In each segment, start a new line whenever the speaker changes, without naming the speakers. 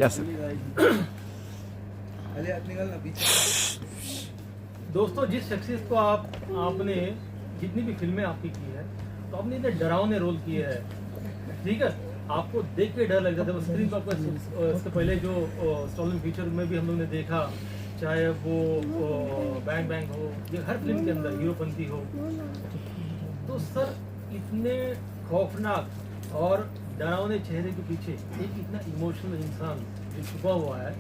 Yes
दोस्तों, जिस शख्सियत को आपने जितनी भी फिल्में आपकी की है, तो आपने इतने डरावने रोल किए हैं, ठीक है, आपको देख के डर लग जाता है। स्क्रीन पर आपको इससे पहले जो स्टॉलन फीचर में भी हम लोग ने देखा, चाहे वो बैंग बैंग हो, ये हर फिल्म के अंदर हीरोपंती हो, तो सर इतने खौफनाक और डरावने चेहरे के पीछे एक इतना इमोशनल इंसान जो छुपा हुआ है,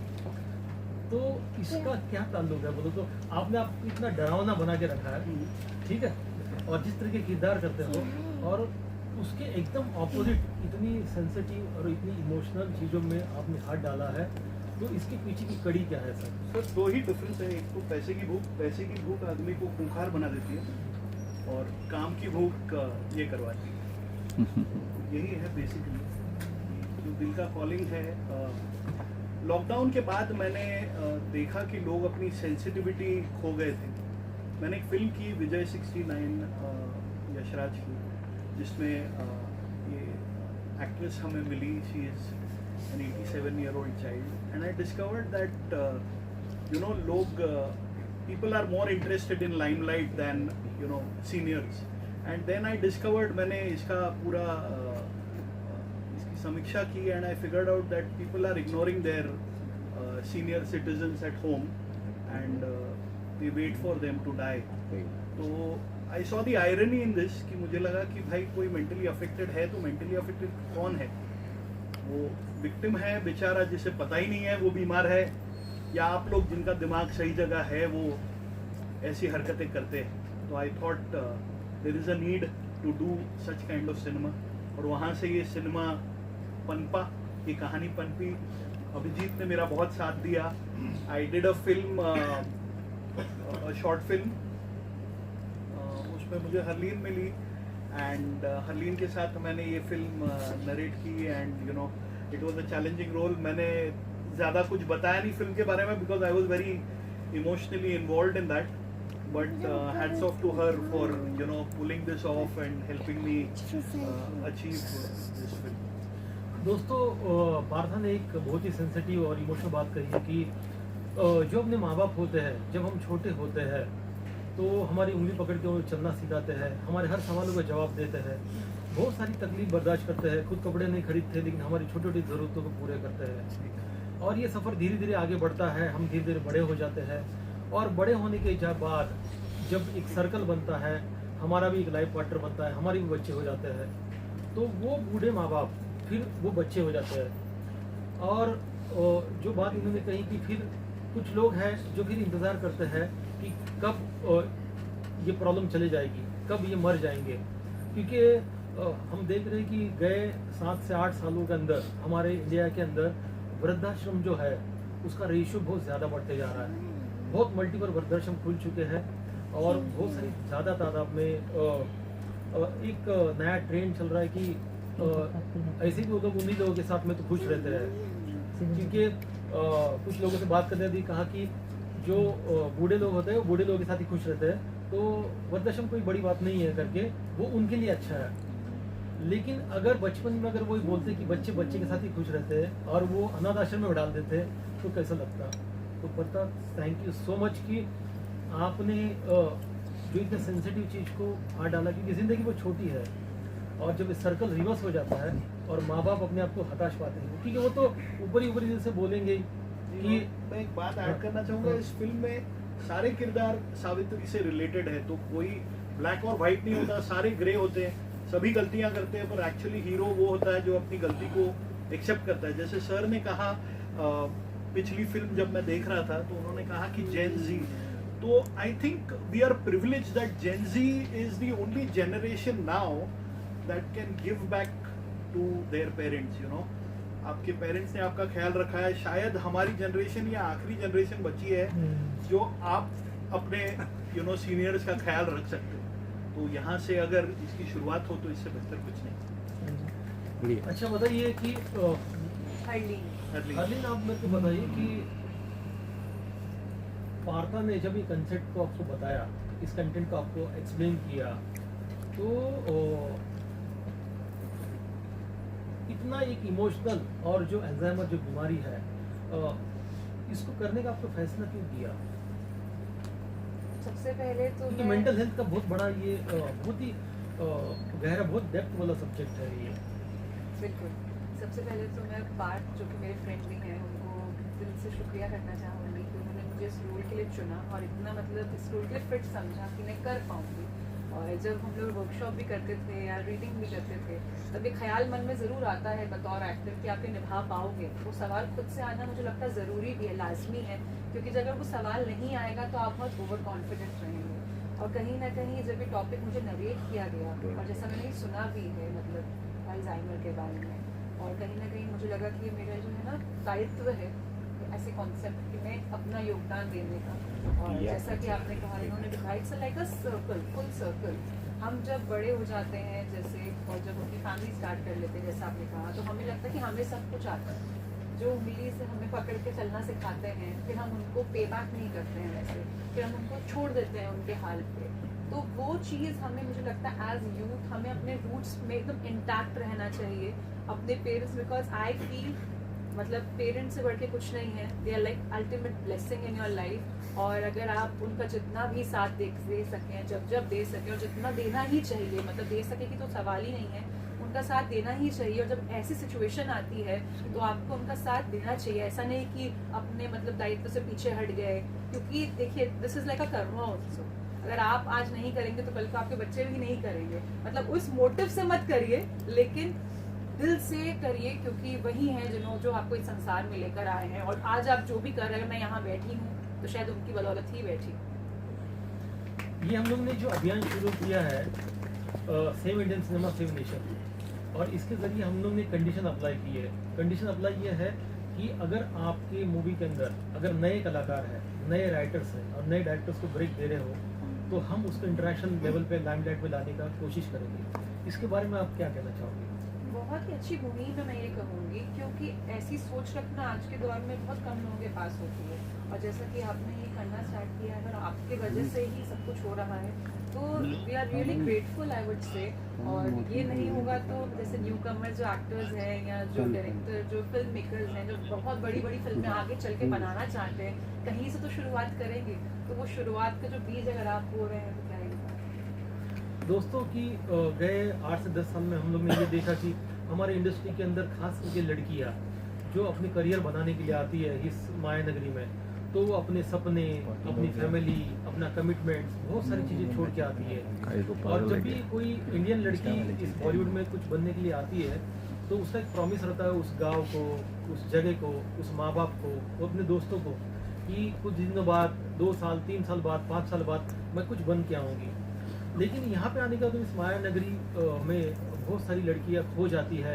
तो इसका क्या ताल्लुक है? बोलो तो आपने आपको इतना डरावना बना के रखा है, ठीक है, और जिस तरह के किरदार करते हो, और उसके एकदम ऑपोजिट इतनी सेंसिटिव और इतनी इमोशनल चीज़ों में आपने हाथ डाला है, तो इसके पीछे की कड़ी क्या है सर?
सर दो ही डिफरेंस है। एक तो पैसे की भूख आदमी को खूंखार बना देती है और काम की भूख ये करवाती है। यही है बेसिकली जो दिल का कॉलिंग है। लॉकडाउन के बाद मैंने देखा कि लोग अपनी सेंसिटिविटी खो गए थे। मैंने एक फिल्म की विजय 69 यशराज की, जिसमें ये एक्ट्रेस हमें मिली। She is an 87-year-old child, and I discovered that लोग people are more interested in limelight than seniors. And then I discovered, मैंने इसका पूरा इसकी समीक्षा की, and I figured out that people are ignoring their senior citizens at home and they wait for them to die. तो I saw the irony in this कि मुझे लगा कि भाई कोई mentally affected है तो mentally affected कौन है? वो विक्टिम है बेचारा जिसे पता ही नहीं है वो बीमार है, या आप लोग जिनका दिमाग सही जगह है वो ऐसी हरकतें करते हैं? तो I thought there is a need to do such kind of cinema, और वहाँ से ये सिनेमा पनपा, ये कहानी पनपी। अभिजीत ने मेरा बहुत साथ दिया। I did a film, short film, उसमें मुझे हरलीन मिली, एंड हरलीन के साथ मैंने ये फिल्म नरेट की, and it was a challenging role. मैंने ज़्यादा कुछ बताया नहीं फिल्म के बारे में because I was very emotionally involved in that, but hats off to her for pulling this off and helping me achieve this film.
दोस्तों, पार्था ने एक बहुत ही सेंसिटिव और इमोशनल बात कही है कि जो अपने माँ बाप होते हैं, जब हम छोटे होते हैं तो हमारी उंगली पकड़ के वो चलना सिखाते हैं, हमारे हर सवालों का जवाब देते हैं, बहुत सारी तकलीफ बर्दाश्त करते हैं, खुद कपड़े नहीं खरीदते लेकिन हमारी छोटी छोटी ज़रूरतों को पूरे करते हैं, और ये सफ़र धीरे धीरे आगे बढ़ता है, हम धीरे धीरे बड़े हो जाते हैं, और बड़े होने के बाद जब एक सर्कल बनता है, हमारा भी एक लाइफ पार्टनर बनता है, हमारे भी बच्चे हो जाते हैं, तो वो बूढ़े माँ बाप फिर वो बच्चे हो जाते हैं। और जो बात इन्होंने कही कि फिर कुछ लोग हैं जो फिर इंतज़ार करते हैं कि कब ये प्रॉब्लम चले जाएगी, कब ये मर जाएंगे, क्योंकि हम देख रहे हैं कि गए 7 से 8 सालों के अंदर हमारे इंडिया के अंदर वृद्धाश्रम जो है उसका रेशियो बहुत ज़्यादा बढ़ते जा रहा है। बहुत मल्टीपल वृद्धाश्रम खुल चुके हैं और बहुत सारी ज़्यादा तादाद में एक नया ट्रेंड चल रहा है कि ऐसे भी वो लोग उन्हीं लोगों के साथ में तो खुश रहते हैं, क्योंकि कुछ लोगों से बात करने दी कहा कि जो बूढ़े लोग होते हैं वो बूढ़े लोगों के साथ ही खुश रहते हैं, तो वृद्धाश्रम कोई बड़ी बात नहीं है करके वो उनके लिए अच्छा है। लेकिन अगर बचपन में अगर वो बोलते कि बच्चे बच्चे के साथ ही खुश रहते हैं और वो अनाथ आश्रम में डाल देते तो कैसा लगता? तो पता, थैंक यू सो मच कि आपने जो इतने सेंसिटिव चीज़ को हाथ डाला, क्योंकि ज़िंदगी वो छोटी है और जब सर्कल रिवर्स हो जाता है और माँ बाप अपने आप को हताश पाते हैं, क्योंकि वो तो ऊपरी दिल से बोलेंगे कि
मैं एक बात ऐड करना चाहूँगा, इस फिल्म में सारे किरदार सावित्री से रिलेटेड है, तो कोई ब्लैक और व्हाइट नहीं होता, सारे ग्रे होते हैं, सभी गलतियां करते हैं, पर एक्चुअली हीरो वो होता है जो अपनी गलती को एक्सेप्ट करता है। जैसे सर ने कहा पिछली फिल्म जब मैं देख रहा था तो उन्होंने कहा कि जेन जी, तो I think we are privilege that gen Z is the only generation now that can give back to their parents. आपके पेरेंट्स ने आपका ख्याल रखा है, शायद हमारी जनरेशन या आखिरी जनरेशन बची है जो आप अपने सीनियर्स का ख्याल रख सकते हो। तो यहाँ से अगर इसकी शुरुआत हो तो इससे बेहतर कुछ नहीं।
अच्छा बताइए कि हरलीन, आप मेरे को बताइए कि पार्था ने जब ये कंसेप्ट को आपको बताया, इस कंटेंट को आपको एक्सप्लेन किया, तो इतना एक इमोशनल और जो अल्जाइमर जो बीमारी है, इसको करने का आपको फैसला क्यों किया?
सबसे पहले तो
क्योंकि मेंटल हेल्थ का बहुत बड़ा ये बहुत ही गहरा, बहुत डेप्थ वाला सब्जेक्ट है ये।
बिल्कुल। सबसे पहले तो मैं पार्थ जो कि मेरे फ्रेंड भी हैं उनको दिल से शुक्रिया करना चाहूँगी कि उन्होंने मुझे इस रोल के लिए चुना और इतना मतलब इस रोल के लिए फिट समझा कि मैं कर पाऊँगी। और जब हम लोग वर्कशॉप भी करते थे या रीडिंग भी करते थे तब ये ख्याल मन में ज़रूर आता है बतौर एक्टर कि आप ये निभा पाओगे। वो सवाल खुद से आना मुझे लगता है ज़रूरी भी है, लाजमी है, क्योंकि जब अगर वो सवाल नहीं आएगा तो आप बहुत ओवर कॉन्फिडेंट रहेंगे। और कहीं ना कहीं जब ये टॉपिक मुझे नरेट किया गया और जैसा मैंने सुना भी है मतलब अल्जाइमर के बारे में, और कहीं ना कहीं मुझे लगा कि ये मेरा जो है ना दायित्व है ऐसे कॉन्सेप्ट कि मैं अपना योगदान देने का। और जैसा कि आपने कहा इन्होंने दिखाया it's like a circle, full circle. हम जब बड़े हो जाते हैं जैसे और जब अपनी फैमिली स्टार्ट कर लेते हैं जैसा आपने कहा, तो हमें लगता है कि हमें सब कुछ आता है। जो उंगली से हमें पकड़ के चलना सिखाते हैं फिर हम उनको पे बैक नहीं करते हैं वैसे, फिर हम उनको छोड़ देते हैं उनके हाल पे। तो वो चीज़ हमें मुझे लगता है एज यूथ हमें अपने रूट्स में एकदम इंटैक्ट रहना चाहिए अपने पेरेंट्स, बिकॉज आई फील मतलब पेरेंट्स से बढ़ के कुछ नहीं है, they are like ultimate blessing in your life. और अगर आप उनका जितना भी साथ दे सकें, जब दे सकें और जितना देना ही चाहिए, मतलब दे सके कि तो सवाल ही नहीं है, उनका साथ देना ही चाहिए। और जब ऐसी सिचुएशन आती है तो आपको उनका साथ देना चाहिए, ऐसा नहीं कि अपने मतलब दायित्व से पीछे हट गए। क्योंकि देखिए this is like a Karma also, अगर आप आज नहीं करेंगे तो कल को आपके बच्चे भी नहीं करेंगे। मतलब उस मोटिव से मत करिए लेकिन दिल से करिए, क्योंकि वही हैं जो आपको इस संसार में लेकर आए हैं। और आज आप जो भी कर रहे हैं, मैं यहाँ बैठी हूँ तो शायद उनकी बदौलत ही बैठी।
ये हम लोग ने जो अभियान शुरू किया है save Indian cinema save nation, और इसके जरिए हम लोग ने कंडीशन अप्लाई की है। कंडीशन अप्लाई ये है कि अगर आपके मूवी के अंदर अगर नए कलाकार हैं, नए राइटर्स हैं और नए डायरेक्टर्स को ब्रेक दे रहे हो तो हम उसको इंटरनेशनल लेवल पे लाइमलाइट पे लाने का कोशिश करेंगे। इसके बारे में आप क्या कहना चाहोगे?
बहुत ही अच्छी मुहिम है मैं ये कहूँगी, क्योंकि ऐसी सोच रखना आज के दौर में बहुत कम लोगों के पास होती है। और जैसा कि आपने ये करना स्टार्ट किया है और आपके वजह से ही सब कुछ हो रहा है, तो we are really grateful I would say. और ये नहीं होगा तो जैसे न्यू कमर जो एक्टर्स हैं या जो डायरेक्टर जो फिल्म मेकर्स हैं जो बहुत बड़ी बड़ी फिल्में आगे चल के बनाना चाहते हैं, कहीं से तो शुरुआत करेंगे। तो वो शुरुआत के जो बीज अगर आप हो रहे हैं तो क्या ही
दोस्तों की गए 8 से 10 साल में हम लोग ने ये देखा कि हमारे इंडस्ट्री के अंदर खास करके लड़कियां जो अपने करियर बनाने के लिए आती है इस माया नगरी में, तो वो अपने सपने, अपनी फैमिली, अपना कमिटमेंट्स, बहुत सारी चीज़ें छोड़ के आती है। और जब भी कोई इंडियन लड़की इस बॉलीवुड में कुछ बनने के लिए आती है तो उसका एक प्रॉमिस रहता है उस गांव को, उस जगह को, उस माँ बाप को, अपने दोस्तों को कि कुछ दिनों बाद, 2 साल 3 साल बाद, 5 साल बाद मैं कुछ बन के आऊँगी। लेकिन यहाँ पे आने का तो इस माया नगरी में बहुत सारी लड़कियाँ खो जाती है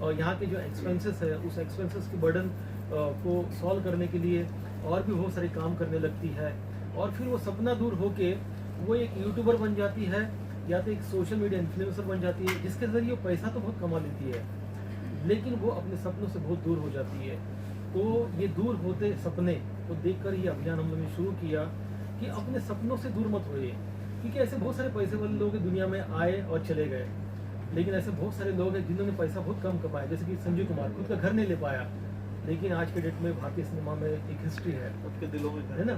और यहाँ के जो एक्सपेंसेस है उस एक्सपेंसेस के बर्डन को सॉल्व करने के लिए और भी बहुत सारे काम करने लगती है। और फिर वो सपना दूर होके वो एक यूट्यूबर बन जाती है या तो एक सोशल मीडिया इन्फ्लुएंसर बन जाती है, जिसके ज़रिए पैसा तो बहुत कमा लेती है लेकिन वो अपने सपनों से बहुत दूर हो जाती है। तो ये दूर होते सपने को देखकर ये अभियान हम लोगों ने शुरू किया कि अपने सपनों से दूर मत होइए, क्योंकि ऐसे बहुत सारे पैसे वाले लोग दुनिया में आए और चले गए, लेकिन ऐसे बहुत सारे लोग हैं जिन्होंने पैसा बहुत कम कमाया, जैसे कि संजय कुमार खुद का घर नहीं ले पाया, लेकिन आज के डेट में भारतीय सिनेमा में एक हिस्ट्री है,
सबके दिलों में
है ना।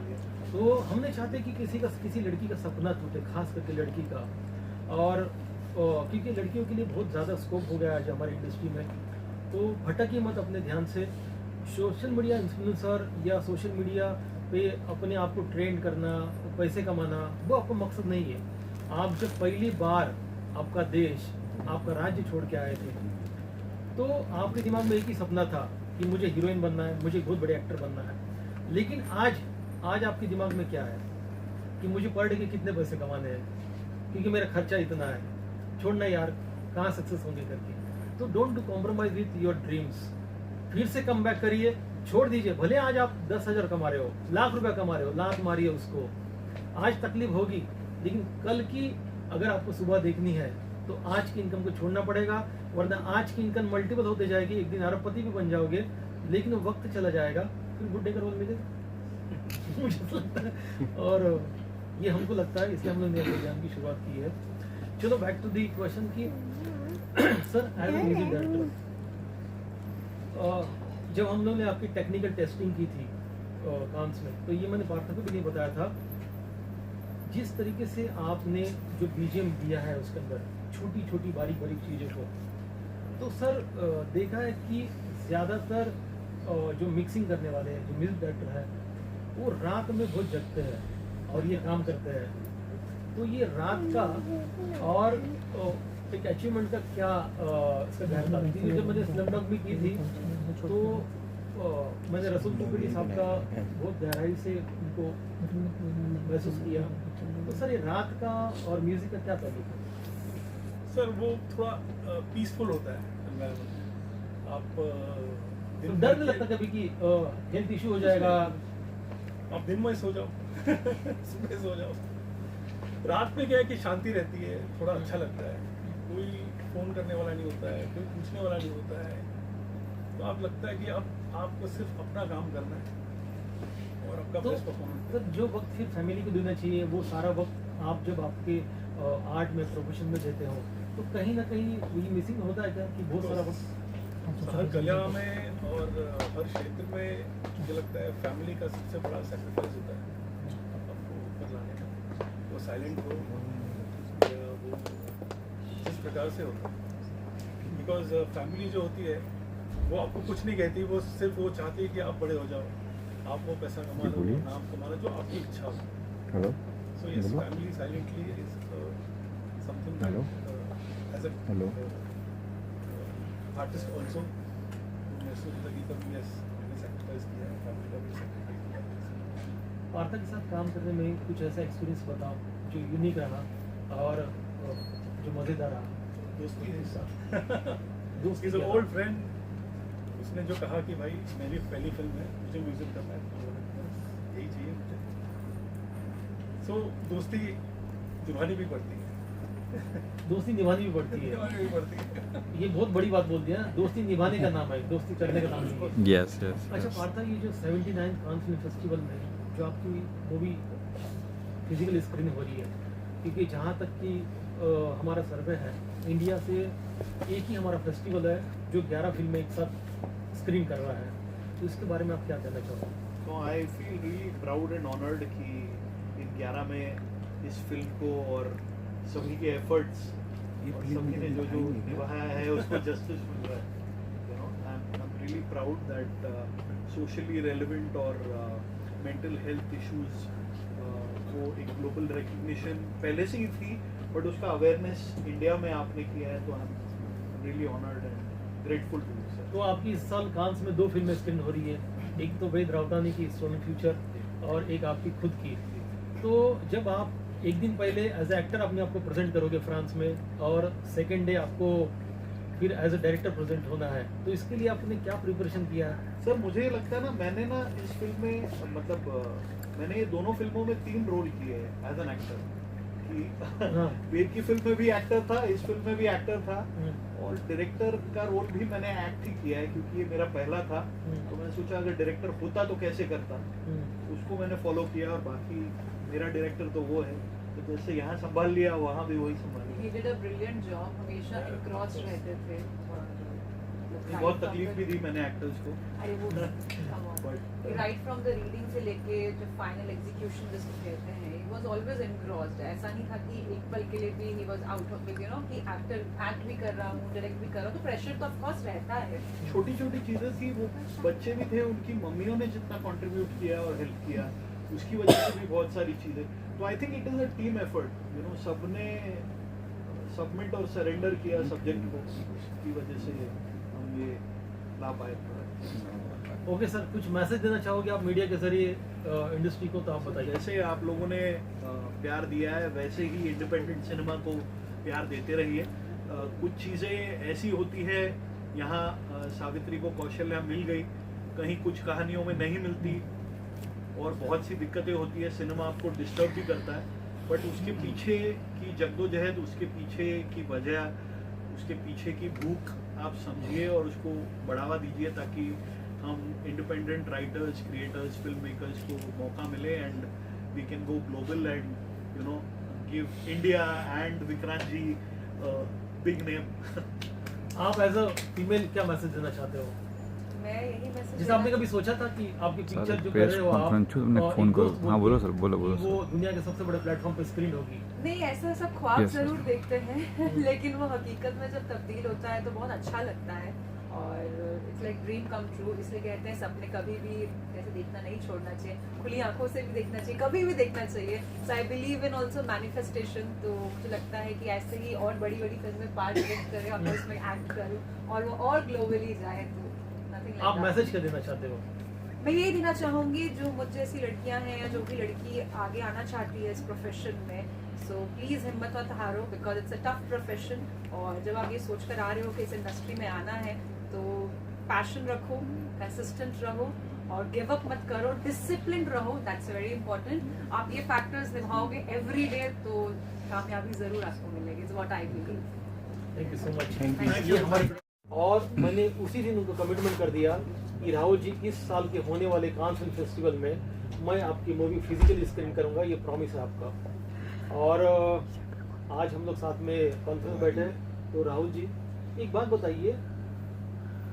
तो हम नहीं चाहते कि किसी लड़की का सपना टूटे, खास करके लड़की का। और क्योंकि लड़कियों के लिए बहुत ज़्यादा स्कोप हो गया आज हमारी इंडस्ट्री में, तो भटकिए मत अपने ध्यान से। सोशल मीडिया इन्फ्लुएंसर या सोशल मीडिया पे अपने आप को ट्रेंड करना, पैसे कमाना, वो आपका मकसद नहीं है। आप जब पहली बार आपका देश, आपका राज्य छोड़ के आए थे तो आपके दिमाग में एक ही सपना था कि मुझे हीरोइन बनना है, मुझे बहुत बड़े एक्टर बनना है। लेकिन आज आपके दिमाग में क्या है कि मुझे पर डे के कितने पैसे कमाने हैं, क्योंकि मेरा खर्चा इतना है, छोड़ना यार, कहाँ सक्सेस होंगे करके। तो don't do compromise with your dreams. फिर से कम बैक करिए, छोड़ दीजिए। भले आज आप 10,000 कमा रहे हो, लाख रुपया कमा रहे हो, लात मारिए उसको। आज तकलीफ होगी, लेकिन कल की अगर आपको सुबह देखनी है तो आज की इनकम को छोड़ना पड़ेगा, वरना आज की इनकम मल्टीपल होते जाएगी, एक दिन अरबपति भी बन जाओगे, लेकिन वक्त चला जाएगा, फिर बुड्ढे का रोल मिलेगा। मुझे तो लगता है, और ये हमको लगता है, इसलिए हम लोग ने अभियान की शुरुआत की है। चलो बैक टू दी क्वेश्चन की sir, as a music director जब हम लोगों ने आपकी टेक्निकल टेस्टिंग की थी कांस में, तो ये मैंने पार्थ को भी नहीं बताया था, जिस तरीके से आपने जो बीजीएम दिया है उसके अंदर छोटी छोटी बारीक बारीक चीज़ों को, तो सर देखा है कि ज़्यादातर जो मिक्सिंग करने वाले हैं, जो म्यूजिक डायरेक्टर है, वो रात में बहुत जगते हैं और ये काम करते हैं। तो ये रात का और एक अचीवमेंट का क्या इसका गहरा था? क्योंकि जब मैंने स्लमडॉग भी की थी तो मैंने रसूल टुकड़ी साहब का बहुत गहराई से उनको महसूस किया। तो सर ये रात का और म्यूजिक का क्या ताल्लुक है?
सर वो थोड़ा पीसफुल होता है environment। आप
तो डर नहीं लगता कभी कि हेल्थ इशू हो जाएगा?
आप दिन में सो जाओ सुबह सो जाओ। रात में क्या है कि शांति रहती है, थोड़ा अच्छा लगता है, कोई फोन करने वाला नहीं होता है, कोई पूछने वाला नहीं होता है, तो आप लगता है कि अब आपको सिर्फ अपना काम करना है और आपका
तो
बेस्ट परफॉर्मेंस।
सर जो वक्त फिर फैमिली को देना चाहिए, वो सारा वक्त आप जब आपके आर्ट में प्रोफेशन में देते हो, तो कहीं ना कहीं ये मिसिंग होता है क्या कि बहुत सारा वक्त
हर कला में और हर क्षेत्र में मुझे लगता है फैमिली का सबसे बड़ा सेक्रीफाइस होता है आपको ऊपर लाने का। वो साइलेंट हो या वो जिस प्रकार से होता है, बिकॉज फैमिली जो होती है वो आपको कुछ नहीं कहती, वो सिर्फ वो चाहती है कि आप बड़े हो जाओ, आप वो पैसा कमा लो, वो नाम कमा लो जो आपकी इच्छा हो।
Hello
so yes, family silently is something that as a artist also महसूस होता कि कभी यस मैंने सेक्रीफाइस किया है, फैमिली का भी सेक्रीफाइस किया है।
पार्थ के साथ काम करने में कुछ ऐसा एक्सपीरियंस बताओ जो यूनिक रहा और जो मज़ेदार रहा।
दोस्ती है इसका
दोस्त
इज ओल्ड फ्रेंड। उसने जो कहा कि भाई मेरी पहली फिल्म है, मुझे म्यूजिक करना है, यही चाहिए मुझे। सो दोस्ती निभानी भी पड़ती है।
दोस्ती निभानी भी पड़ती है,
निभानी भी पड़ती है।
ये बहुत बड़ी बात बोल दिया। दोस्ती निभाने का नाम है, दोस्ती करने का नाम नहीं है।
यस यस
अच्छा पार्थ, ये जो 79 कान फिल्म फेस्टिवल में जो आपकी मूवी फिजिकल स्क्रीन हो रही है, क्योंकि जहाँ तक कि हमारा सर्वे है, इंडिया से एक ही हमारा फेस्टिवल है जो 11 फिल्में एक साथ स्क्रीन कर रहा है, तो इसके बारे में आप क्या कहना चाहोगे?
तो I feel really proud and honoured कि इन 11 में इस फिल्म को और सभी के एफर्ट्स और सभी ने जो जो निभाया है उसको जस्टिस मिल रहा है। You know I am really proud that socially relevant और मेंटल हेल्थ इश्यूज को एक ग्लोबल रिकग्निशन पहले से ही थी, बट उसका अवेयरनेस इंडिया में आपने किया है, तो I am really honoured and grateful to you sir.
तो आपकी इस साल कांस में 2 फिल्में स्क्रीन हो रही है, एक तो वेद रावतानी की स्टोन फ्यूचर और एक आपकी खुद की। तो जब आप एक दिन पहले एज ए एक्टर अपने आप को प्रेजेंट करोगे फ्रांस में और सेकेंड डे आपको फिर एज ए डायरेक्टर प्रेजेंट होना है, तो इसके लिए आपने क्या प्रिपरेशन किया है?
सर मुझे लगता है ना, मैंने ना इस फिल्म में मतलब मैंने ये दोनों फिल्मों में 3 रोल किए हैं एज एन एक्टर। कि
हाँ।
वेद की फिल्म में भी एक्टर था, इस फिल्म में भी एक्टर था, और डायरेक्टर का रोल भी मैंने एक्ट ही किया है क्योंकि ये मेरा पहला था। तो मैंने सोचा अगर डायरेक्टर होता तो कैसे करता, उसको मैंने फॉलो किया, और बाकी मेरा डायरेक्टर तो वो है, तो जैसे यहाँ संभाल लिया वहाँ भी वही संभाल
He
लिया।
did a brilliant job, हमेशा engrossed रहते थे और
बहुत तकलीफ भी दी मैंने एक्टर्स को,
अरे वो come on.
But
right from the reading से लेके जो फाइनल एग्जीक्यूशन जिसको कहते हैं, ही वाज ऑलवेज एनग्रॉस्ड। ऐसा नहीं था कि एक पल के लिए भी he was out of, you know, कि एक्ट भी कर रहा हूँ, डायरेक्ट भी कर रहा हूँ, तो प्रेशर तो ऑफ कोर्स रहता है।
छोटी छोटी चीज़ें थी, वो बच्चे भी थे, उनकी मम्मियों ने जितना कंट्रीब्यूट किया और हेल्प किया उसकी वजह से भी बहुत सारी चीज़ें। तो I think it is a team effort, you know, सबने सबमिट और सरेंडर किया सब्जेक्ट को, उसकी वजह से हम ये ला पाए।
ओके सर, कुछ मैसेज देना चाहोगे आप मीडिया के जरिए इंडस्ट्री को, तो आप बताइए।
जैसे आप लोगों ने प्यार दिया है वैसे ही इंडिपेंडेंट सिनेमा को प्यार देते रहिए। कुछ चीज़ें ऐसी होती है यहाँ, सावित्री को कौशल्या मिल गई, कहीं कुछ कहानियों में नहीं मिलती, और बहुत सी दिक्कतें होती है, सिनेमा आपको डिस्टर्ब भी करता है, बट उसके पीछे की जद्दोजहद, उसके पीछे की वजह, उसके पीछे की भूख आप समझिए और उसको बढ़ावा दीजिए, ताकि हम independent writers, creators, film makers को मौका मिले and we can go global and you know give India and Vikrant ji big name.
आप एज अ फीमेल क्या मैसेज देना चाहते हो?
मैं यही मैसेज
जैसे आपने कभी सोचा था कि आपकी
सर
पिक्चर जो कर
प्रेस
रहे हो आप
कॉन्फ्रेंस में
एक
फ़ोन करो।
दोस्त
हाँ बोलो सर,
बोल
बोलो
के
बोलो
कि वो
सर।
दुनिया के सबसे बड़े प्लेटफॉर्म पे स्क्रीन होगी?
नहीं, ऐसा सब ख्वाब
Yes,
जरूर
yes.
देखते हैं लेकिन वो हकीकत में जब तब्दील होता है तो बहुत अच्छा लगता है और it's like dream come true. इसलिए कहते हैं सपने कभी भी ऐसे देखना नहीं छोड़ना चाहिए, खुली आंखों से भी देखना चाहिए, कभी भी देखना चाहिए। So I believe in also manifestation. तो मुझे लगता है कि ऐसे ही और बड़ी बड़ी फिल्में पार्टिसिपेट करें और मैं उसमें एक्ट करूँ और वो और ग्लोबली जाए। तो nothing like
आप
that.
मैसेज क्या देना चाहते हो?
मैं यही देना चाहूँगी जो मुझ जैसी लड़कियाँ हैं या जो भी लड़की आगे आना चाहती है इस प्रोफेशन में, सो प्लीज़ हिम्मत मत हारो because it's a tough profession. और जब आप ये सोच कर आ रहे हो कि इस इंडस्ट्री में आना है तो पैशन रखो, कंसिस्टेंट रहो और गिव अप मत करो, डिसिप्लिन रहो, दैट्स वेरी इंपॉर्टेंट। आप ये फैक्टर्स निभाओगे एवरी डे तो कामयाबी ज़रूर आपको मिलेगी, it's what I believe.
Thank you so much.
Thank
you.
ये हमारे और मैंने उसी दिन उनको कमिटमेंट कर दिया कि राहुल जी इस साल के होने वाले कान फिल्म फेस्टिवल में मैं आपकी मूवी फिजिकली स्क्रीन करूंगा, ये प्रॉमिस है आपका। और आज हम लोग साथ में कॉन्फ्रेंस बैठे हैं। तो राहुल जी एक बात बताइए,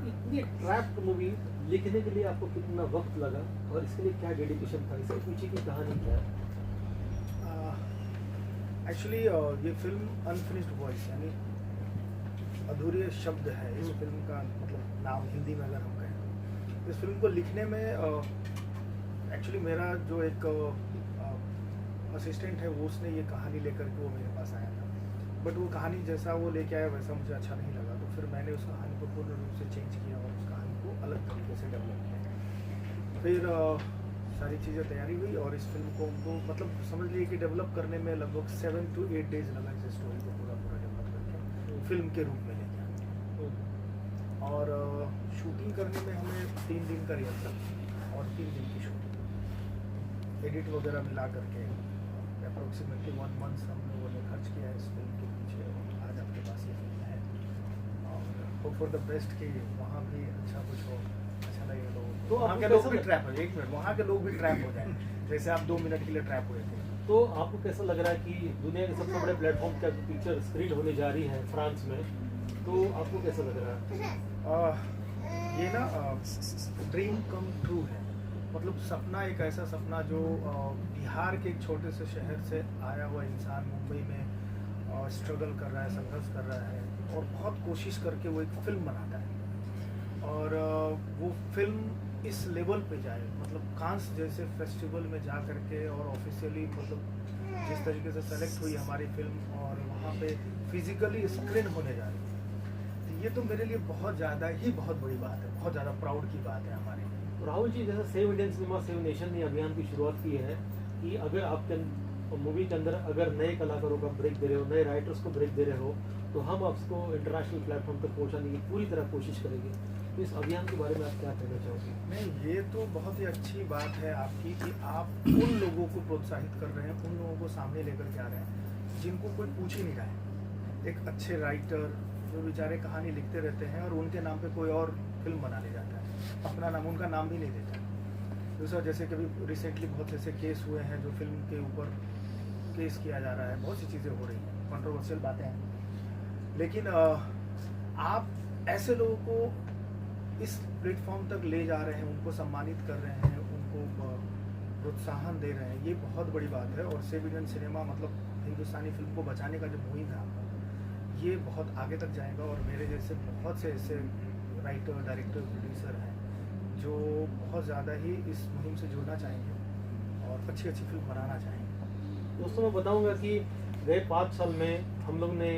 इतनी ट्रैप मूवी लिखने के लिए आपको कितना वक्त लगा और इसके लिए क्या डेडिकेशन था, इसके पीछे की कहानी क्या है?
एक्चुअली ये फिल्म अनफिनिश्ड वॉइस यानी अधूरे शब्द है इस फिल्म का मतलब नाम हिंदी में अगर हम कहें। इस फिल्म को लिखने में एक्चुअली मेरा जो एक असिस्टेंट है वो उसने ये कहानी लेकर के वो मेरे पास आया था, बट वो कहानी जैसा वो लेके आया वैसा मुझे अच्छा नहीं लगा। तो फिर मैंने उस कहानी को पूर्ण रूप से चेंज किया और उस कहानी को अलग तरीके से डेवलप किया। फिर सारी चीज़ें तैयारी हुई और इस फिल्म को उनको मतलब समझ लीजिए कि डेवलप करने में लगभग 7 to 8 डेज लगा इस स्टोरी को पूरा डेवलप करके फिल्म के रूप में लेके आए। और शूटिंग करने में हमें 3 दिन का रिहर्सल और 3 दिन की शूटिंग, एडिट वगैरह मिला करके अप्रोक्सीमेटली 1 मंथ हम लोगों ने खर्च किया इस फिल्म के पीछे। और आज आपके पास ये फिल्म है और होप फॉर द बेस्ट कि वहाँ भी अच्छा कुछ हो, अच्छा लगेगा लोगों को।
तो
वहाँ
आपको
के लोग
कैसा
भी
लग-
ट्रैप हो, 1 मिनट, वहाँ के लोग भी ट्रैप हो जाए जैसे आप 2 मिनट के लिए ट्रैप हुए थे।
तो आपको कैसा लग रहा है कि दुनिया के सबसे बड़े प्लेटफॉर्म की पिक्चर स्क्रीन होने जा रही है फ्रांस में, तो आपको कैसा लग रहा है?
ये ना ड्रीम कम ट्रू है। मतलब सपना एक ऐसा सपना जो बिहार के एक छोटे से शहर से आया हुआ इंसान मुंबई में स्ट्रगल कर रहा है, संघर्ष कर रहा है और बहुत कोशिश करके वो एक फिल्म बनाता है और वो फिल्म इस लेवल पे जाए, मतलब कांस जैसे फेस्टिवल में जा करके और ऑफिशियली मतलब जिस तरीके से सेलेक्ट हुई हमारी फिल्म और वहाँ पे फिजिकली स्क्रीन होने जा रही है, तो ये तो मेरे लिए बहुत ज़्यादा ही बहुत बड़ी बात है, बहुत ज़्यादा प्राउड की बात है हमारे लिए।
तो राहुल जी जैसे save Indian cinema save nation ने अभियान की शुरुआत की है कि अगर आपके मूवी के अंदर अगर नए कलाकारों का ब्रेक दे रहे हो, नए राइटर्स को ब्रेक दे रहे हो, तो हम आपको इंटरनेशनल प्लेटफॉर्म तक पहुंचाने की पूरी तरह कोशिश करेंगे। तो इस अभियान के बारे में आप क्या कहना चाहोगे?
नहीं, ये तो बहुत ही अच्छी बात है आपकी कि आप उन लोगों को प्रोत्साहित कर रहे हैं, उन लोगों को सामने लेकर के आ रहे हैं जिनको कोई पूछ ही नहीं रहा है। एक अच्छे राइटर जो बेचारे कहानी लिखते रहते हैं और उनके नाम पे कोई और फिल्म बना ले जाता है, अपना नाम उनका नाम भी नहीं देता है। दूसरा जैसे कभी रिसेंटली बहुत ऐसे केस हुए हैं जो फिल्म के ऊपर केस किया जा रहा है, बहुत सी चीज़ें हो रही हैं, कंट्रोवर्शियल बातें हैं, लेकिन आप ऐसे लोगों को इस प्लेटफॉर्म तक ले जा रहे हैं, उनको सम्मानित कर रहे हैं, उनको प्रोत्साहन दे रहे हैं, ये बहुत बड़ी बात है। और सेव इंडियन सिनेमा मतलब हिंदुस्तानी फिल्म को बचाने का जो मुहिम है आपका, ये बहुत आगे तक जाएगा और मेरे जैसे बहुत से ऐसे राइटर, डायरेक्टर, प्रोड्यूसर हैं जो बहुत ज़्यादा ही इस मुहिम से जुड़ना चाहेंगे और अच्छी अच्छी फिल्म बनाना चाहेंगे।
दोस्तों मैं बताऊंगा कि गए 5 साल में हम लोग ने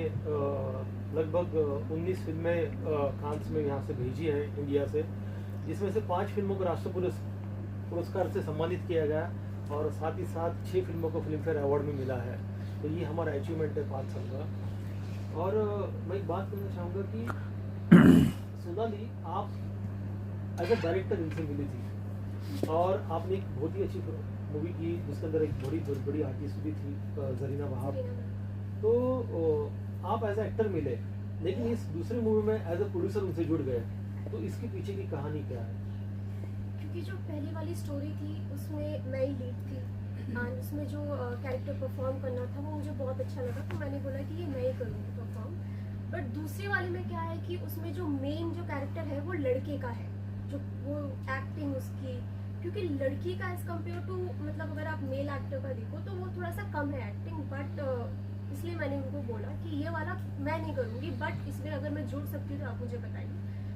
लगभग 19 फिल्में कांस में यहाँ से भेजी है इंडिया से, जिसमें से 5 फिल्मों को राष्ट्रीय पुरस्कार से सम्मानित किया गया और साथ ही साथ 6 फिल्मों को फिल्म फेयर अवार्ड में मिला है। तो ये हमारा अचीवमेंट है 5 साल का। और मैं एक बात करना चाहूँगा कि सोनाली आप एज अ डायरेक्टर इनसे मिली थी और आपने एक बहुत ही अच्छी मूवी की जिसके अंदर एक बड़ी आर्टिस्ट भी थी जरीना वहाब। तो आप एज अ एक्टर मिले, लेकिन इस दूसरी मूवी में एज अ प्रोड्यूसर उनसे जुड़ गए, तो इसके पीछे की कहानी क्या है?
क्योंकि जो पहली वाली स्टोरी थी उसमें मैं ही लीड थी एंड उसमें जो कैरेक्टर परफॉर्म करना था वो मुझे बहुत अच्छा लगा, तो मैंने बोला कि ये मैं ही करूँगी परफॉर्म। बट दूसरी वाली में क्या है कि उसमें जो मेन जो कैरेक्टर है वो लड़के का है, जो वो एक्टिंग उसकी, क्योंकि लड़की का एज कम्पेयर टू मतलब अगर आप मेल एक्टर का देखो तो वो थोड़ा सा कम है एक्टिंग, बट इसलिए मैंने उनको बोला कि ये वाला मैं नहीं करूँगी, बट इसमें अगर मैं जुड़ सकती हूँ तो आप मुझे बताइए।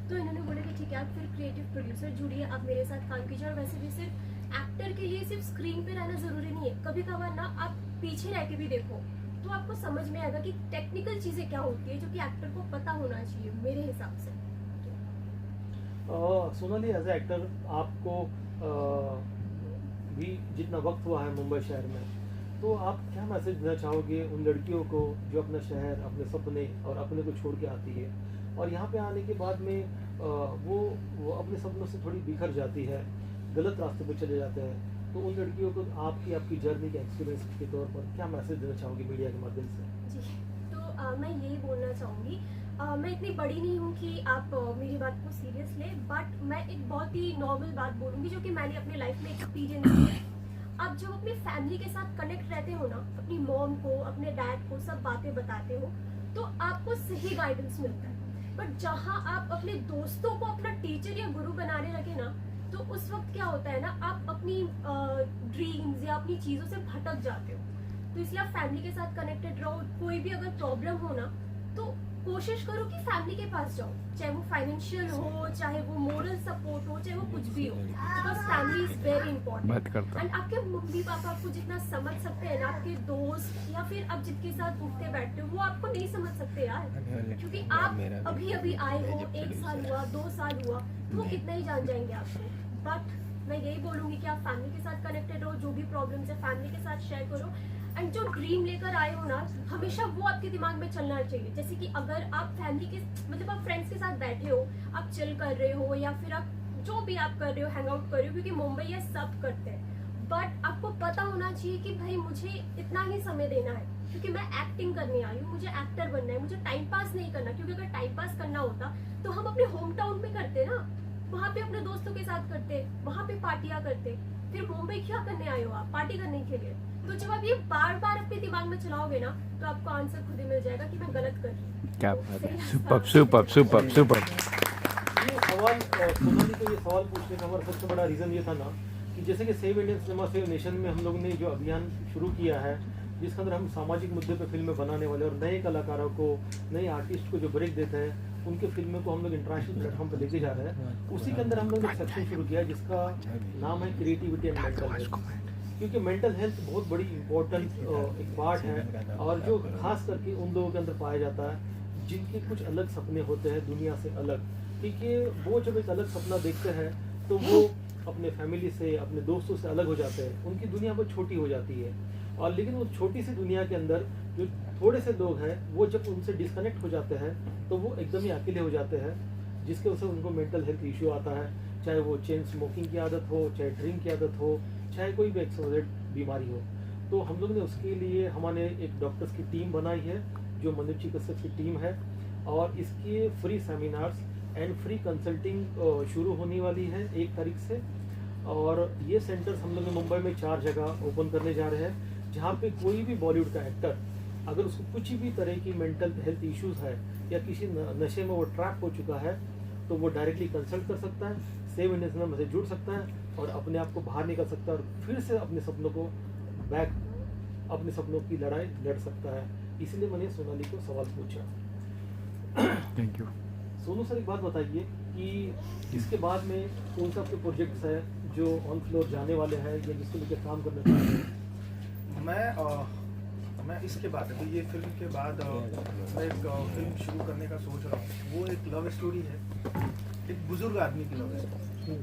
तो इन्होंने बोला कि ठीक है आप फिर क्रिएटिव प्रोड्यूसर जुड़िए, आप मेरे साथ काम कीजिए। और वैसे भी सिर्फ एक्टर के लिए सिर्फ स्क्रीन पे रहना ज़रूरी नहीं है, कभी कभार ना आप पीछे रह के भी देखो तो आपको समझ में आएगा कि टेक्निकल चीज़ें क्या होती है जो कि एक्टर को पता होना चाहिए मेरे हिसाब से।
सोनाली एज ए एक्टर आपको भी जितना वक्त हुआ है मुंबई शहर में, तो आप क्या मैसेज देना चाहोगे उन लड़कियों को जो अपना शहर, अपने सपने और अपने को छोड़ के आती है और यहाँ पे आने के बाद में वो अपने सपनों से थोड़ी बिखर जाती है, गलत रास्ते पर चले जाते हैं, तो उन लड़कियों को आपकी जर्नी के एक्सपीरियंस के तौर पर क्या मैसेज देना चाहोगे मीडिया के माध्यम से?
जी, तो मैं यही बोलना चाहूँगी, मैं इतनी बड़ी नहीं हूँ कि आप मेरी बात को सीरियस लें, बट मैं एक बहुत ही नॉर्मल बात बोलूँगी जो कि मैंने अपने लाइफ में एक्सपीरियंस किया है। आप जब अपनी फैमिली के साथ कनेक्ट रहते हो ना, अपनी मॉम को, अपने डैड को सब बातें बताते हो तो आपको सही गाइडेंस मिलता है। बट जहाँ आप अपने दोस्तों को अपना टीचर या गुरु बनाने लगे ना, तो उस वक्त क्या होता है ना, आप अपनी ड्रीम्स या अपनी चीज़ों से भटक जाते हो। तो इसलिए आप फैमिली के साथ कनेक्टेड रहो। कोई भी अगर प्रॉब्लम हो ना तो कोशिश करो कि फैमिली के पास जाओ, चाहे वो फाइनेंशियल हो, चाहे वो मोरल सपोर्ट हो, चाहे वो कुछ भी हो, because family is very important. And आपके मम्मी पापा आपको जितना समझ सकते हैं ना, आपके दोस्त या फिर आप जिनके साथ उठते बैठते हो वो आपको नहीं समझ सकते यार, क्योंकि आप अभी अभी आए हो, 1 साल हुआ, 2 साल हुआ, तो वो कितना ही जान जाएंगे आपको। बट मैं यही बोलूँगी कि आप फैमिली के साथ कनेक्टेड रहो, जो भी प्रॉब्लम्स है फैमिली के साथ शेयर करो। एंड जो ड्रीम लेकर आए हो ना, हमेशा वो आपके दिमाग में चलना चाहिए। जैसे कि अगर आप फैमिली के मतलब आप फ्रेंड्स के साथ बैठे हो, आप चिल कर रहे हो या फिर आप जो भी आप कर रहे हो, हैंग आउट कर रहे हो, क्योंकि मुंबई ये सब करते हैं, बट आपको पता होना चाहिए कि भाई मुझे इतना ही समय देना है, क्योंकि मैं एक्टिंग करने आई हूँ, मुझे एक्टर बनना है, मुझे टाइम पास नहीं करना। क्योंकि अगर टाइम पास करना होता तो हम अपने होम टाउन में करते ना, वहाँ पे अपने दोस्तों के साथ करते, वहाँ पे पार्टियां करते। फिर मुंबई क्या करने आए हो आप? पार्टी करने के लिए। तो जब आप ये बार बार अपने दिमाग में चलाओगे ना, तो आपको आंसर खुद ही मिल जाएगा कि मैं गलत कर रही हूँ।
क्या बात है, सुपर सुपर सुपर सुपर।
ये सवाल सोनाली को ये सवाल पूछने का हमारा सबसे बड़ा रीज़न ये था ना कि जैसे कि save Indian cinema save nation में हम लोग ने जो अभियान शुरू किया है, जिसके अंदर हम सामाजिक मुद्दे पे फिल्में बनाने वाले और नए कलाकारों को, नए आर्टिस्ट को जो ब्रेक देते हैं, उनके फिल्मों को हम लोग इंटरनेशनल प्लेटफॉर्म पे लेके जा रहे हैं। उसी के अंदर हम लोग एक सेक्शन शुरू किया है जिसका नाम है क्रिएटिविटी एंड मेंटल हेल्थ, क्योंकि मेंटल हेल्थ बहुत बड़ी इंपॉर्टेंट एक पार्ट है और जो खास करके उन लोगों के अंदर पाया जाता है जिनके कुछ अलग सपने होते हैं दुनिया से अलग। क्योंकि वो जब एक अलग सपना देखते हैं तो वो अपने फैमिली से, अपने दोस्तों से अलग हो जाते हैं, उनकी दुनिया बहुत छोटी हो जाती है। और लेकिन वो छोटी सी दुनिया के अंदर जो थोड़े से लोग हैं, वो जब उनसे डिस्कनेक्ट हो जाते हैं तो वो एकदम ही अकेले हो जाते हैं, जिसके वजह से उनको मेंटल हेल्थ इश्यू आता है। चाहे वो चेन स्मोकिंग की आदत हो, चाहे ड्रिंक की आदत हो, चाहे कोई भी एक्सोजेड बीमारी हो। तो हम लोग ने उसके लिए हमारे एक डॉक्टर्स की टीम बनाई है जो मनोचिकित्सक की टीम है, और इसके free seminars and free consulting शुरू होने वाली है 1 तारीख से। और ये सेंटर्स हम लोग मुंबई में 4 जगह ओपन करने जा रहे हैं, जहाँ पे कोई भी बॉलीवुड का एक्टर अगर उसको कुछ भी तरह की मेंटल हेल्थ इश्यूज है या किसी नशे में वो ट्रैप हो चुका है तो वो डायरेक्टली कंसल्ट कर सकता है, सेव इंडियन सिनेमा से जुड़ सकता है और अपने आप को बाहर निकल सकता है और फिर से अपने सपनों को अपने सपनों की लड़ाई लड़ सकता है। इसलिए मैंने सोनाली को सवाल पूछा।
Thank you.
सोनू सर, एक बात बताइए कि इसके बाद में कौन सा आपके प्रोजेक्ट्स है जो ऑन फ्लोर जाने वाले हैं या जिसको लेकर काम करना चाहते हैं?
मैं इसके बाद अभी ये फिल्म के बाद मैं एक फिल्म शुरू करने का सोच रहा हूँ। वो एक लव स्टोरी है, एक बुजुर्ग आदमी की लव स्टोरी।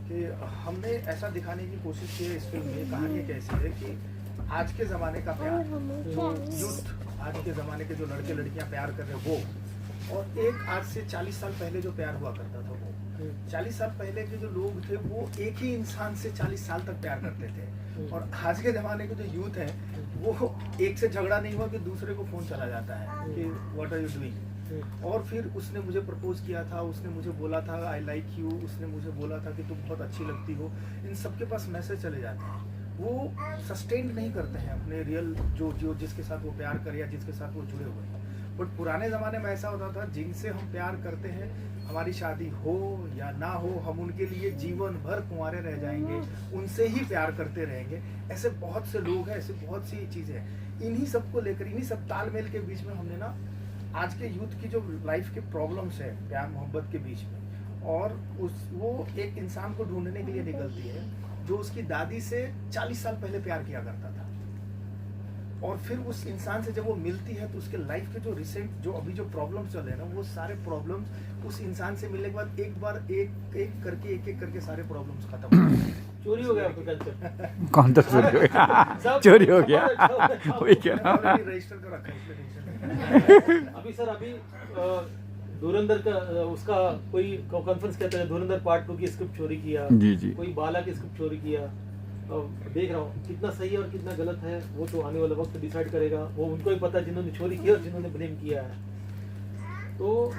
कि हमने ऐसा दिखाने की कोशिश की है इस फिल्म में। कहानी कैसी है कि आज के ज़माने का प्यार, जो यूथ, आज के ज़माने के जो लड़के लड़कियाँ प्यार कर रहे हैं वो, और एक आज से 40 साल पहले जो प्यार हुआ करता था वो। 40 साल पहले के जो लोग थे वो एक ही इंसान से 40 साल तक प्यार करते थे, और आज के ज़माने के जो यूथ है वो एक से झगड़ा नहीं हुआ कि दूसरे को फ़ोन चला जाता है कि व्हाट आर यू डूइंग। और फिर उसने मुझे प्रपोज किया था, उसने मुझे बोला था आई लाइक यू, उसने मुझे बोला था कि तुम बहुत अच्छी लगती हो। इन सबके पास मैसेज चले जाते हैं, वो सस्टेन नहीं करते हैं अपने रियल जो जिसके साथ वो प्यार करे या जिसके साथ वो जुड़े हुए हैं। बट पुराने ज़माने में ऐसा होता था, जिनसे हम प्यार करते हैं, हमारी शादी हो या ना हो, हम उनके लिए जीवन भर कुंवारे रह जाएंगे, उनसे ही प्यार करते रहेंगे। ऐसे बहुत से लोग हैं, ऐसे बहुत सी चीज़ें हैं। इन्हीं सबको लेकर, इन्हीं सब तालमेल के बीच में हमने ना आज के यूथ की जो लाइफ की प्रॉब्लम्स है प्यार मोहब्बत के बीच में, और वो एक इंसान को ढूंढने के लिए निकलती है जो उसकी दादी से 40 साल पहले प्यार किया करता था, और फिर उस इंसान से जब वो मिलती है तो उसके लाइफ के जो रिसेंट जो अभी जो प्रॉब्लम्स चल रहे हैं ना, वो सारे प्रॉब्लम्स उस इंसान से मिलने के बाद एक बार एक करके सारे प्रॉब्लम्स खत्म हो गए।
चोरी हो गया आपका कल्चर।
कौन सा चोरी हो गया? चोरी हो गया, वही कह रहा हूँ।
रजिस्टर कर रखा है, इसलिए टेंशन नहीं।
अभी सर धुरंधर का उसका कोई कॉन्फ्रेंस कहता है, धुरंधर पार्ट 2 की स्क्रिप्ट चोरी किया,
जी जी।
कोई बाला की स्क्रिप्ट चोरी किया। देख रहा हूँ कितना सही है और कितना गलत है, वो तो आने वाला वक्त डिसाइड करेगा। वो उनको ही पता है जिन्होंने चोरी की और जिन्होंने ब्लेम किया है। तो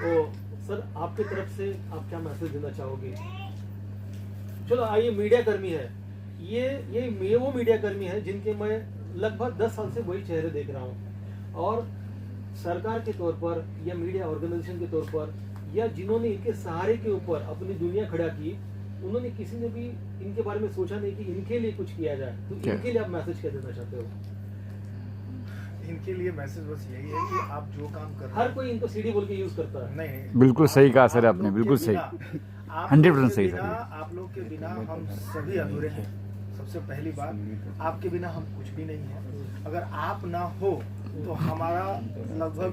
सर आपकी तरफ से आप क्या मैसेज देना चाहोगे? चलो आइए, मीडिया कर्मी है, ये वो मीडिया कर्मी है जिनके मैं लगभग 10 साल से वही चेहरे देख रहा हूँ, और सरकार के तौर पर या मीडिया ऑर्गेनाइजेशन के तौर पर, या जिन्होंने इनके सहारे के ऊपर अपनी दुनिया खड़ा की, उन्होंने किसी ने भी इनके बारे में सोचा नहीं कि इनके लिए कुछ किया जाए। तो इनके लिए आप मैसेज क्या देना चाहते हो?
इनके लिए मैसेज बस यही है कि आप जो काम कर रहे हैं,
हर कोई इनको सीडी बोल के यूज करता है।
नहीं,
बिल्कुल सही कहा सर आपने, बिल्कुल सही, 100% सही सर।
आप लोग के बिना हम सभी अधूरे हैं। सबसे पहली बात, आपके बिना हम कुछ भी नहीं है। अगर आप ना हो तो हमारा लगभग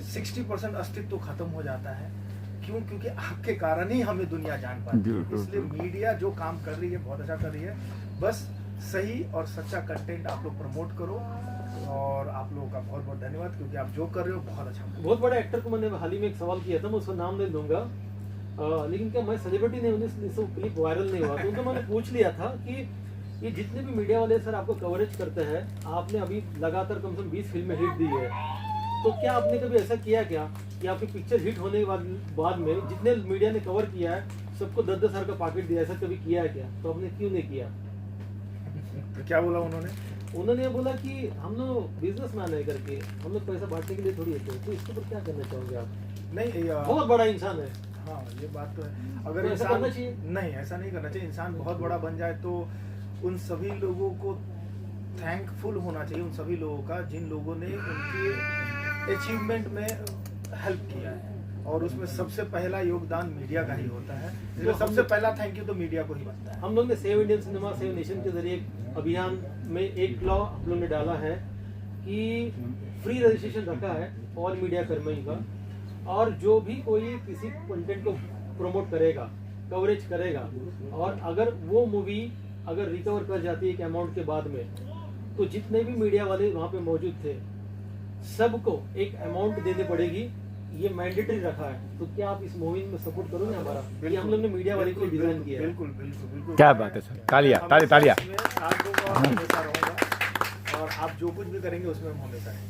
60% अस्तित्व खत्म हो जाता है। क्यों? क्योंकि आपके कारण ही हमें दुनिया जान पाती है। इसलिए मीडिया जो काम कर रही है बहुत अच्छा कर रही है। बस सही और सच्चा कंटेंट आप लोग प्रमोट करो, और आप लोगों का बहुत बहुत धन्यवाद, क्योंकि आप जो कर रहे हो बहुत अच्छा।
बहुत बड़े एक्टर को मैंने हाल ही में एक सवाल किया था, मैं उसका नाम नहीं दूंगा, लेकिन क्या मैं सेलिब्रिटी नहीं हूँ, क्लिप वायरल नहीं हुआ, तो उनको मैंने पूछ लिया था कि ये जितने भी मीडिया वाले सर आपको कवरेज करते हैं, आपने अभी लगातार कम से कम 20 फिल्में हिट दी है, तो क्या आपने कभी ऐसा किया क्या कि आपकी पिक्चर हिट होने के बाद में जितने मीडिया ने कवर किया है सबको 10-10 हज़ार का पैकेट दिया, ऐसा कभी किया है क्या? तो आपने क्यों नहीं किया?
तो क्या बोला
उन्होंने बोला कि हम लोग बिजनेसमैन है करके, हम लोग पैसा बांटने के लिए थोड़ी होते हैं। तो इसके ऊपर क्या करना चाहोगे आप?
नहीं,
बहुत बड़ा इंसान है।
हाँ, ये बात तो है। अगर
तो ऐसा
इंसान
करना चाहिए?
नहीं, ऐसा नहीं करना चाहिए। इंसान बहुत बड़ा बन जाए तो उन सभी लोगों को थैंकफुल होना चाहिए, उन सभी लोगों का जिन लोगों ने उनके अचीवमेंट में हेल्प किया है, और उसमें सबसे पहला योगदान मीडिया का ही होता है। इसलिए सबसे पहला थैंक यू तो मीडिया को ही बनता है।
हम लोग ने save Indian cinema save nation के जरिए अभियान में एक लॉ हम लोग ने डाला है कि फ्री रजिस्ट्रेशन रखा है ऑल मीडिया कर्मी का, और जो भी कोई किसी कंटेंट को प्रमोट करेगा, कवरेज करेगा, और अगर वो मूवी अगर रिकवर कर जाती है एक अमाउंट के बाद में, तो जितने भी मीडिया वाले वहाँ पे मौजूद थे सबको एक अमाउंट देनी पड़ेगी। ये मैंडेटरी रखा है। तो क्या आप इस मूवी में सपोर्ट करोगे हमारा? ये हम लोग ने मीडिया वाले को डिजाइन किया है।
बिल्कुल बिल्कुल बिल्कुल।
क्या बात है सर, तालियां तालियां तालियां।
साथ दूंगा और हमेशा रहूंगा, और आप जो कुछ भी करेंगे उसमें हम हमेशा रहेंगे।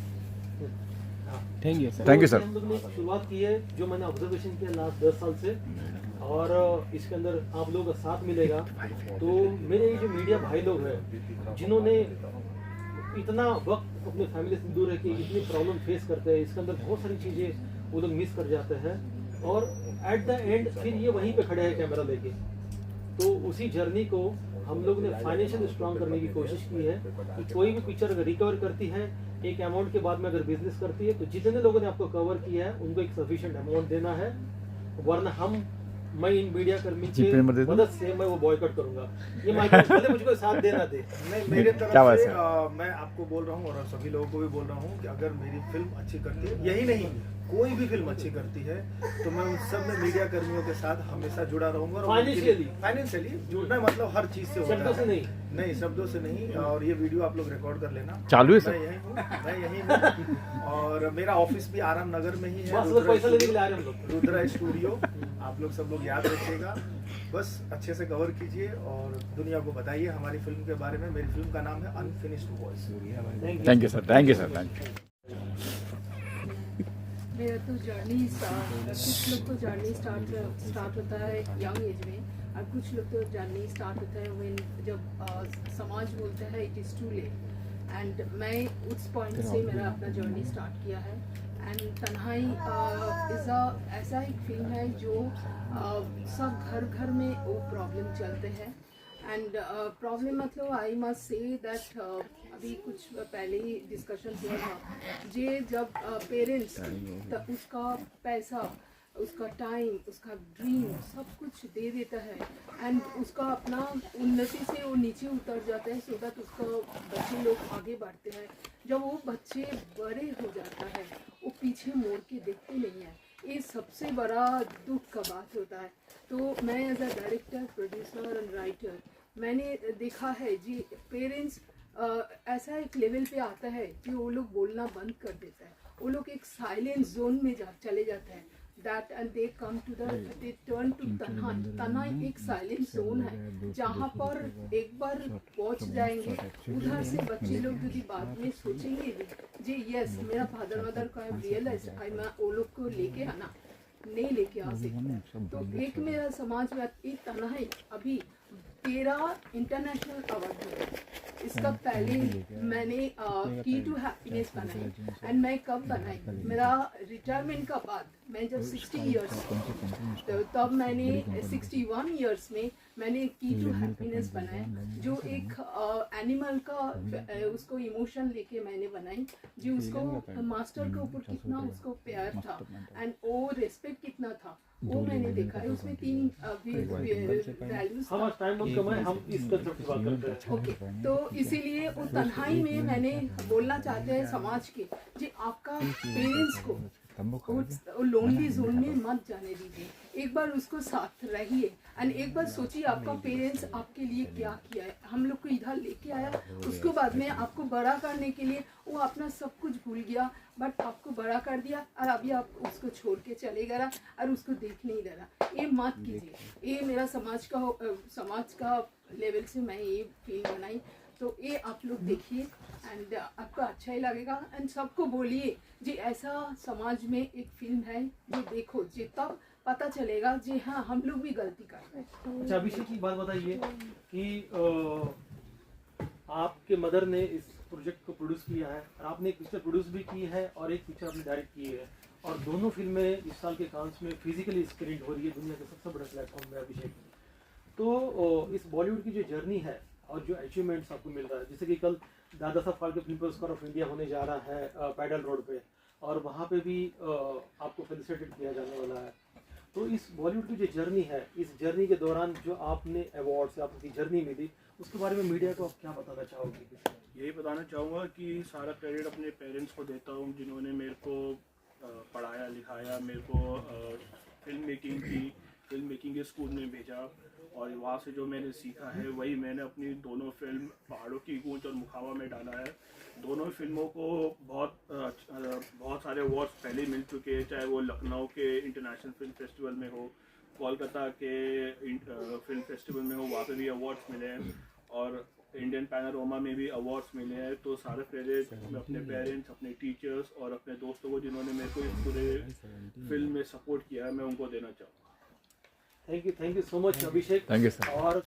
Thank you sir.
हम लोग ने शुरुआत की है, जो मैंने ऑब्जर्वेशन किया लास्ट 10 साल से, और इसके अंदर आप लोगों का साथ मिलेगा। तो मेरे जो मीडिया भाई लोग हैं जिन्होंने इतना वक्त अपने फैमिली से दूर रह के इतनी प्रॉब्लम फेस करते हैं, इसके अंदर बहुत सारी चीज़ें वो लोग मिस कर जाते हैं, और एट द एंड फिर ये वहीं पे खड़े हैं कैमरा लेके। तो उसी जर्नी को हम लोग ने फाइनेंशियल स्ट्रॉन्ग करने की कोशिश की है कि कोई भी पिक्चर अगर रिकवर करती है एक अमाउंट के बाद में, अगर बिजनेस करती है, तो जितने लोगों ने आपको कवर किया है उनको एक सफिशिएंट अमाउंट देना है, वरना मैं इन मीडिया कर्मी की मदद से मैं वो बॉयकॉट करूंगा। ये भले मुझको साथ देना दे।
नहीं, मेरे तरफ से मैं आपको बोल रहा हूँ और सभी लोगों को भी बोल रहा हूँ कि अगर मेरी फिल्म अच्छी करती है, यही नहीं कोई भी फिल्म अच्छी करती है, तो मैं उन सब में मीडिया कर्मियों के साथ हमेशा जुड़ा रहूंगा। फाइनेंशियली जुड़ना मतलब हर चीज से
शब्दों से
नहीं शब्दों से नहीं। और ये वीडियो आप लोग रिकॉर्ड कर लेना।
चालू है सर?
मैं यही हूँ और मेरा ऑफिस भी आराम नगर में ही है, रुद्रा स्टूडियो। आप लोग सब लोग याद रखिएगा, बस अच्छे से कवर कीजिए और दुनिया को बताइए हमारी फिल्म के बारे में। मेरी फिल्म का नाम है unfinished voice.
Thank you sir, thank you sir, thank you.
मेरा तो जर्नी कुछ लोग तो जर्नी स्टार्ट होता है यंग एज में, और कुछ लोग तो जर्नी स्टार्ट होता है जब समाज बोलता है it is too late.
And मैं उस पॉइंट से मेरा अपना जर्नी स्टार्ट किया है। एंड तन्हाई ऐसा एक फिल्म है जो सब घर घर में वो प्रॉब्लम चलते हैं। एंड प्रॉब्लम मतलब आई मस्ट से दैट अभी कुछ पहले ही डिस्कशन हुआ था जे जब पेरेंट्स उसका पैसा, उसका टाइम, उसका ड्रीम सब कुछ दे देता है एंड उसका अपना उन्नति से वो नीचे उतर जाता है सो दैट उसका बच्चे लोग आगे बढ़ते हैं। जब वो बच्चे बड़े हो जाता है वो पीछे मोड़ के देखते नहीं है, ये सबसे बड़ा दुख का बात होता है। तो मैं as a director, producer and writer मैंने देखा है जी पेरेंट्स ऐसा एक लेवल पे आता है कि वो लोग बोलना बंद कर देता है, वो लोग एक साइलेंट जोन में चले जाते हैं that and they come to they turn to तन्हाई। तन्हाई एक साइलेंट जोन है जहाँ पर एक बार पहुँच जाएंगे उधर से बच्चे लोग यदि बाद में सोचेंगे जी यस मेरा फादर मदर का रियलाइज आई मैं वो लोग को लेके आना नहीं लेके आ सकते। तो एक मेरा समाज में एक तन्हाई अभी 13 इंटरनेशनल अवार्ड मिले। इसका पहले मैंने की टू हैप्पीनेस बनाई एंड मैं कब बनाई मेरा रिटायरमेंट का बाद, मैं जब 60 इयर्स तो तब मैंने 61 इयर्स में मैंने की टू हैप्पीनेस बनाया जो एक एनिमल का उसको इमोशन लेके मैंने बनाई जो उसको मास्टर के ऊपर कितना उसको प्यार था एंड वो रिस्पेक्ट कितना था वो मैंने देखा है। उसमें 3 वैल्यूज
हम इस कंसेप्ट की बात करते हैं।
ओके तो इसीलिए वो तन्हाई में मैंने बोलना चाहते हैं समाज के जी आपका पेरेंट्स को लोनली जोन में मत जाने दीजिए, एक बार उसको साथ रहिए एंड एक बार सोचिए आपका पेरेंट्स आपके लिए क्या किया है, हम लोग को इधर लेके आया, उसके बाद में आपको बड़ा करने के लिए वो अपना सब कुछ भूल गया बट आपको बड़ा कर दिया और अभी आप उसको छोड़ के चले गए और उसको देख नहीं दे रहा। ये मत कीजिए, ये मेरा समाज का लेवल से मैं ये फिल्म बनाई तो ये आप लोग देखिए एंड आपको अच्छा ही लगेगा एंड सबको बोलिए जी ऐसा समाज में एक फिल्म है जो देखो जी तब पता चलेगा जी हाँ हम लोग भी गलती कर रहे हैं।
अच्छा अभिषेक की बात बताइए कि आपके मदर ने इस प्रोजेक्ट को प्रोड्यूस किया है और आपने एक पिक्चर प्रोड्यूस भी की है और एक पिक्चर आपने डायरेक्ट की है और दोनों फिल्में इस साल के कांस में फिजिकली स्क्रीन हो रही है दुनिया के सबसे बड़े प्लेटफॉर्म में अभिषेक। तो इस बॉलीवुड की जो जर्नी है और जो अचीवमेंट्स आपको मिल रहा है जैसे कि कल दादा साहब फाल्के फिल्म पुरस्कार ऑफ इंडिया होने जा रहा है पैडल रोड पे और वहाँ पे भी आपको फेलिसिटेट किया जाने वाला है। तो इस बॉलीवुड की जो जर्नी है इस जर्नी के दौरान जो आपने अवार्ड से आपकी जर्नी मिली उसके बारे में मीडिया को आप क्या बताना चाहोगे?
यही बताना चाहूँगा कि सारा क्रेडिट अपने पेरेंट्स को देता हूँ जिन्होंने मेरे को पढ़ाया लिखाया, मेरे को फिल्म मेकिंग के स्कूल में भेजा और वहाँ से जो मैंने सीखा है वही मैंने अपनी दोनों फिल्म पहाड़ों की गूंज और मुखावा में डाला है। दोनों फिल्मों को बहुत सारे अवार्ड्स पहले मिल चुके हैं, चाहे वो लखनऊ के इंटरनेशनल फिल्म फेस्टिवल में हो, कोलकाता के फिल्म फेस्टिवल में हो, वहाँ पे भी अवार्ड्स मिले हैं और इंडियन पैनोरमा में भी अवार्ड्स मिले हैं। तो सारे क्रेडिट मैं अपने पेरेंट्स, अपने टीचर्स और अपने दोस्तों को जिन्होंने मेरे को इस पूरे फिल्म में सपोर्ट किया है मैं उनको देना चाहूँगा।
Thank you so much Abhishek.
Thank you sir.
और